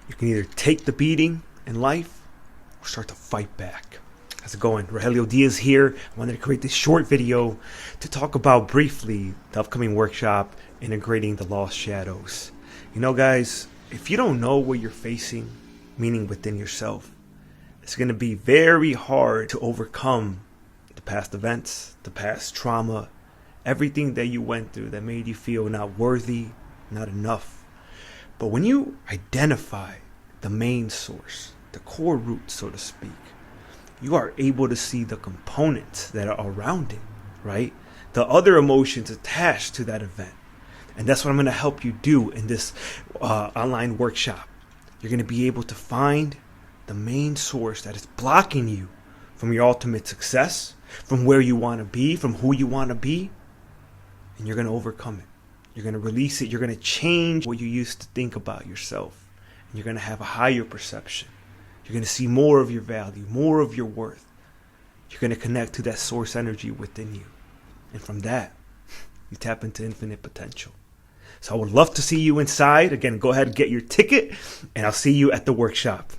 You can either take the beating in life or start to fight back. How's it going? Rogelio Diaz here. I wanted to create this short video to talk about briefly the upcoming workshop, Integrating the Lost Shadows. You know, guys, if you don't know what you're facing, meaning within yourself, it's going to be very hard to overcome the past events, the past trauma, everything that you went through that made you feel not worthy, not enough. But when you identify the main source, the core root, so to speak, you are able to see the components that are around it, right? The other emotions attached to that event. And that's what I'm going to help you do in this online workshop. You're going to be able to find the main source that is blocking you from your ultimate success, from where you want to be, from who you want to be, and you're going to overcome it. You're going to release it. You're going to change what you used to think about yourself. And you're going to have a higher perception. You're going to see more of your value, more of your worth. You're going to connect to that source energy within you. And from that, you tap into infinite potential. So I would love to see you inside. Again, go ahead and get your ticket, and I'll see you at the workshop.